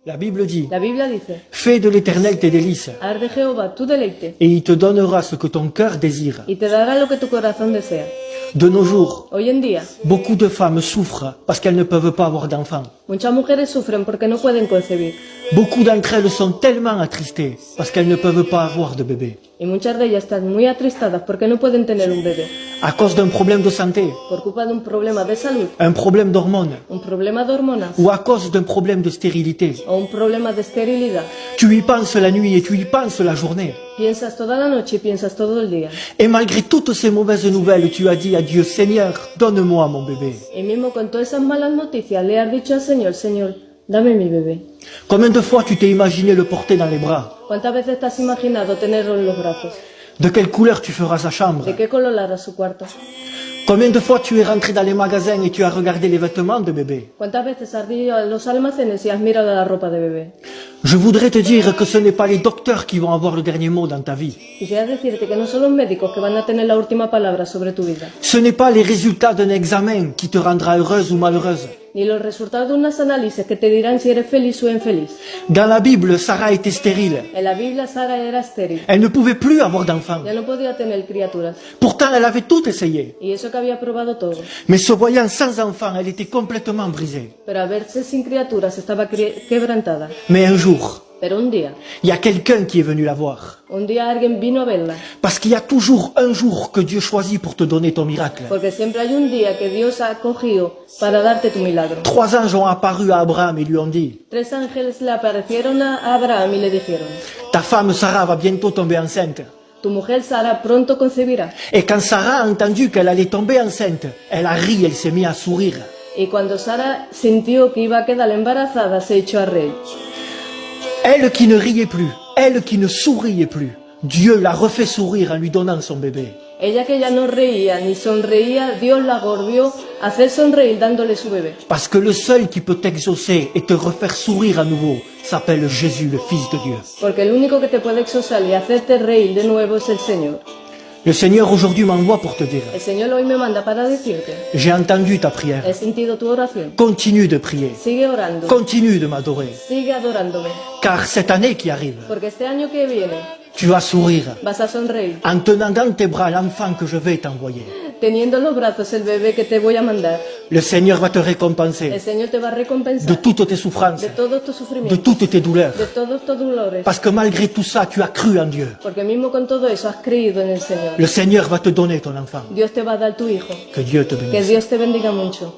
La Bible dit, La Biblia dice, fais de l'Éternel tes délices, haz de Jehová tu deleite et il te donnera ce que ton cœur désire. y te dará lo que tu corazón desea. De nos jours, Hoy en día, beaucoup de femmes souffrent parce qu'elles ne peuvent pas avoir d'enfants. muchas mujeres sufren porque no pueden concebir. Beaucoup d'entre elles sont tellement attristées parce qu'elles ne peuvent pas avoir de bébé. Y muchas de ellas están muy atristadas porque no pueden tener un bebé. À cause d'un problème de santé, Por culpa de un problema de salud, un problème d'hormones, un problema de hormonas ou à cause d'un problème de stérilité. o un problema de esterilidad. Tu y penses la nuit et tu y penses la journée. Piensas toda la noche y piensas todo el día. Et malgré toutes ces mauvaises nouvelles, tu as dit à Dieu, Seigneur, donne-moi mon bébé. Y mismo con todas esas malas noticias le has dicho al Señor, Señor, dame mi bebé. Combien de fois tu t'es imaginé le porter dans les bras? ¿Cuántas veces te has imaginado tenerlo en los brazos? De quelle couleur tu feras sa chambre? ¿De qué color hará su cuarto? Combien de fois tu es rentré dans les magasins et tu as regardé les vêtements de bébé? ¿Cuántas veces has ido a los almacenes y has mirado la ropa de bebé? Je voudrais te dire que ce n'est pas les docteurs qui vont avoir le dernier mot dans ta vie. Quisiera decirte que no son los médicos que van a tener la última palabra sobre tu vida, Ce n'est pas les résultats d'un examen qui te rendra heureuse ou malheureuse. ni los resultados de unos análisis que te dirán si eres feliz o infeliz. Dans la Bible, Sarah était stérile. En la Biblia Sara era estéril, Elle ne pouvait plus avoir d'enfants. ya no podía tener criaturas, Pourtant, elle avait tout essayé. y eso que había probado todo. Mais se voyant sans enfants, elle était complètement brisée. Pero al verse sin criaturas estaba quebrantada. Mais un jour, Pero un día il y a quelqu'un qui est venu la voir. alguien vino a verla, Parce qu'il y a toujours un jour que Dieu choisit pour te donner ton miracle. porque siempre hay un día que Dios ha cogido para darte tu milagro. 3 anges ont apparu à Abraham et lui ont dit, 3 ángeles le aparecieron a Abraham y le dijeron, ta femme Sarah va bientôt tomber enceinte. tu mujer Sara pronto concebirá. Et quand Sarah a entendu qu'elle allait tomber enceinte, elle a ri, elle s'est mise à sourire. Y cuando Sara sintió que iba a quedar embarazada, se echó a reír. Elle qui ne riait plus, elle qui ne souriait plus, Dieu l'a refait sourire en lui donnant son bébé. Ella que ya no reía ni sonreía, Dios la volvió a hacer sonreír dándole su bebé. Parce que le seul qui peut t'exaucer et te refaire sourire à nouveau s'appelle Jésus, le Fils de Dieu. Porque el único que te puede exorcizar y hacerte reír de nuevo es el Señor. Le Seigneur aujourd'hui m'envoie pour te dire, El Señor hoy me manda para decirte, j'ai entendu ta prière, he sentido tu oración. continue de prier, Sigue orando, continue de m'adorer, sigue adorándome. car cette année qui arrive, Porque este año que viene tu vas sourire vas a sonreír, en tenant dans tes bras l'enfant que je vais t'envoyer. teniendo en los brazos el bebé que te voy a mandar. Le Seigneur va te El récompenser Señor te va a de recompensar toutes tes souffrances, de todos tus de sufrimientos, toutes tes douleurs, de todos tus dolores. parce que malgré tout ça, tu as cru en Dieu. Porque mismo con todo eso has creído en el Señor. Le Seigneur va te donner ton enfant. Dios te va a dar tu hijo. Que Dieu te Que bénisse. Dios te bendiga mucho.